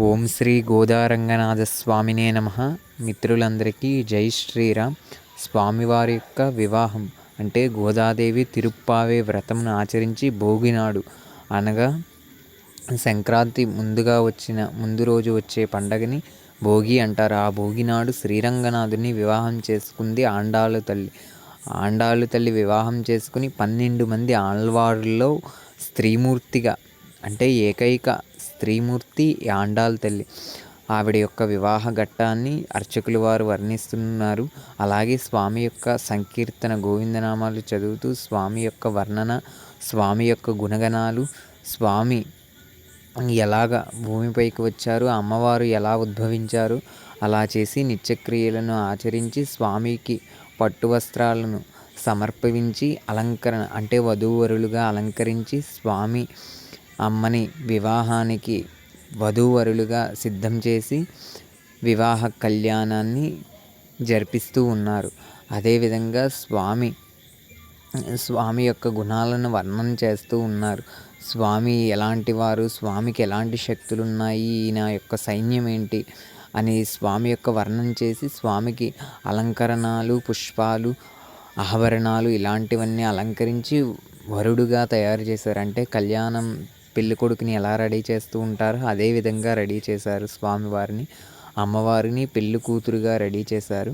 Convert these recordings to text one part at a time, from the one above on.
ఓం శ్రీ గోదారంగనాథ స్వామినే నమః. మిత్రులందరికీ జై శ్రీరామ్. స్వామివారి యొక్క వివాహం అంటే గోదాదేవి తిరుప్పావే వ్రతంను ఆచరించి భోగినాడు అనగా సంక్రాంతి ముందు రోజు వచ్చే పండగని భోగి అంటారు. ఆ భోగినాడు శ్రీరంగనాథుని వివాహం చేసుకుంది ఆండాళ్ళు తల్లి వివాహం చేసుకుని 12 మంది ఆళ్వారుల్లో స్త్రీమూర్తిగా అంటే ఏకైక స్త్రీమూర్తి ఆండాళ్ళ తల్లి. ఆవిడ యొక్క వివాహ ఘట్టాన్ని అర్చకులు వారు వర్ణిస్తున్నారు. అలాగే స్వామి యొక్క సంకీర్తన గోవిందనామాలు చదువుతూ స్వామి యొక్క వర్ణన, స్వామి యొక్క గుణగణాలు, స్వామి ఎలాగ భూమిపైకి వచ్చారు, అమ్మవారు ఎలా ఉద్భవించారు అలా చేసి నిత్యక్రియలను ఆచరించి స్వామికి పట్టు వస్త్రాలను సమర్పించి అలంకరణ అంటే వధూవరులుగా అలంకరించి స్వామి అమ్మని వివాహానికి వధూవరులుగా సిద్ధం చేసి వివాహ కళ్యాణాన్ని జరిపిస్తూ ఉన్నారు. అదేవిధంగా స్వామి యొక్క గుణాలను వర్ణన చేస్తూ ఉన్నారు. స్వామి ఎలాంటి వారు, స్వామికి ఎలాంటి శక్తులు ఉన్నాయి, ఈయన యొక్క సైన్యం ఏంటి అని స్వామి యొక్క వర్ణన చేసి స్వామికి అలంకరణలు, పుష్పాలు, ఆభరణాలు ఇలాంటివన్నీ అలంకరించి వరుడుగా తయారు చేశారు. అంటే కళ్యాణం పెళ్లి కొడుకుని ఎలా రెడీ చేస్తూ ఉంటారో అదే విధంగా రెడీ చేశారు స్వామివారిని. అమ్మవారిని పెళ్లి కూతురుగా రెడీ చేశారు.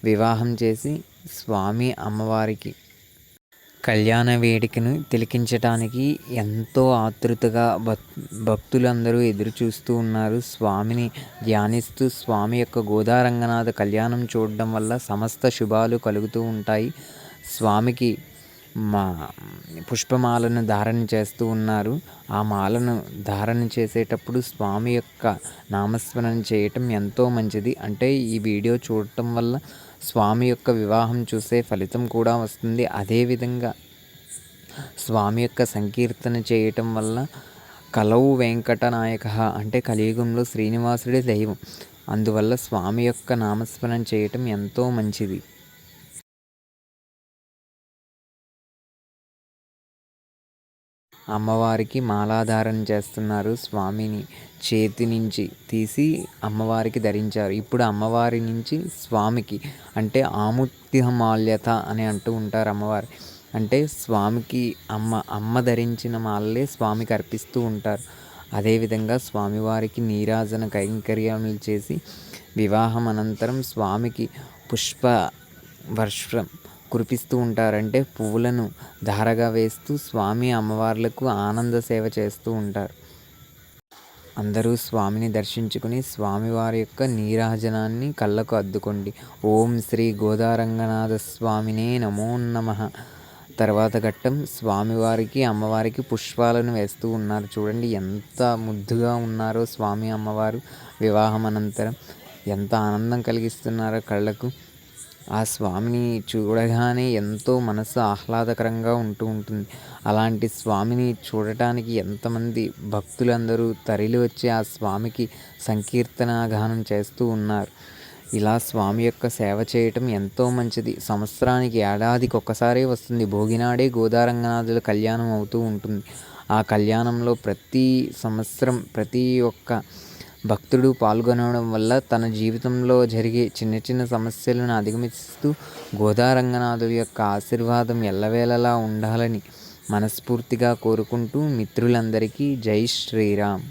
వివాహం చేసి స్వామి అమ్మవారికి కళ్యాణ వేడుకను తిలకించటానికి ఎంతో ఆతృతగా భక్తులందరూ ఎదురు చూస్తూ ఉన్నారు. స్వామిని ధ్యానిస్తూ స్వామి యొక్క గోదారంగనాథ కళ్యాణం చూడడం వల్ల సమస్త శుభాలు కలుగుతూ ఉంటాయి. స్వామికి పుష్పమాలను ధారణ చేస్తూ ఉన్నారు. ఆ మాలను ధారణ చేసేటప్పుడు స్వామి యొక్క నామస్మరణ చేయటం ఎంతో మంచిది. అంటే ఈ వీడియో చూడటం వల్ల స్వామి యొక్క వివాహం చూసే ఫలితం కూడా వస్తుంది. అదేవిధంగా స్వామి యొక్క సంకీర్తన చేయటం వల్ల కలవు వెంకటనాయక అంటే కలియుగంలో శ్రీనివాసుడే దైవం. అందువల్ల స్వామి యొక్క నామస్మరణ చేయటం ఎంతో మంచిది. అమ్మవారికి మాలాధారణ చేస్తున్నారు. స్వామిని చేతి నుంచి తీసి అమ్మవారికి ధరించారు. ఇప్పుడు అమ్మవారి నుంచి స్వామికి అంటే ఆముత్యమాల్యత అని అంటూ ఉంటారు. అమ్మవారి అంటే స్వామికి అమ్మ ధరించిన మాలలే స్వామికి అర్పిస్తూ ఉంటారు. అదేవిధంగా స్వామివారికి నీరాజన కైంకర్యములు చేసి వివాహం అనంతరం స్వామికి పుష్ప వర్షం కురిపిస్తూ ఉంటారంటే పువ్వులను ధారగా వేస్తూ స్వామి అమ్మవార్లకు ఆనంద సేవ చేస్తూ ఉంటారు. అందరూ స్వామిని దర్శించుకుని స్వామివారి యొక్క నీరాజనాన్ని కళ్ళకు అద్దుకోండి. ఓం శ్రీ గోదారంగనాథ స్వామినే నమో నమః. తర్వాత ఘట్టం స్వామివారికి అమ్మవారికి పుష్పాలను వేస్తూ ఉన్నారు. చూడండి ఎంత ముద్దుగా ఉన్నారో స్వామి అమ్మవారు. వివాహం అనంతరం ఎంత ఆనందం కలిగిస్తున్నారో కళ్ళకు. ఆ స్వామిని చూడగానే ఎంతో మనసు ఆహ్లాదకరంగా ఉంటుంది. అలాంటి స్వామిని చూడటానికి ఎంతమంది భక్తులందరూ తరలి వచ్చి ఆ స్వామికి సంకీర్తన గానం చేస్తూ ఉన్నారు. ఇలా స్వామి యొక్క సేవ చేయటం ఎంతో మంచిది. సంవత్సరానికి ఏడాదికి ఒక్కసారే వస్తుంది. భోగినాడే గోదారంగనాథుల కళ్యాణం అవుతూ ఉంటుంది. ఆ కళ్యాణంలో ప్రతి సంవత్సరం ప్రతి ఒక్క భక్తుడు పాల్గొనడం వల్ల తన జీవితంలో జరిగే చిన్న చిన్న సమస్యలను అధిగమిస్తూ గోదారంగనాథుడి యొక్క ఆశీర్వాదం ఎల్లవేళలా ఉండాలని మనస్ఫూర్తిగా కోరుకుంటూ మిత్రులందరికీ జై శ్రీరామ్.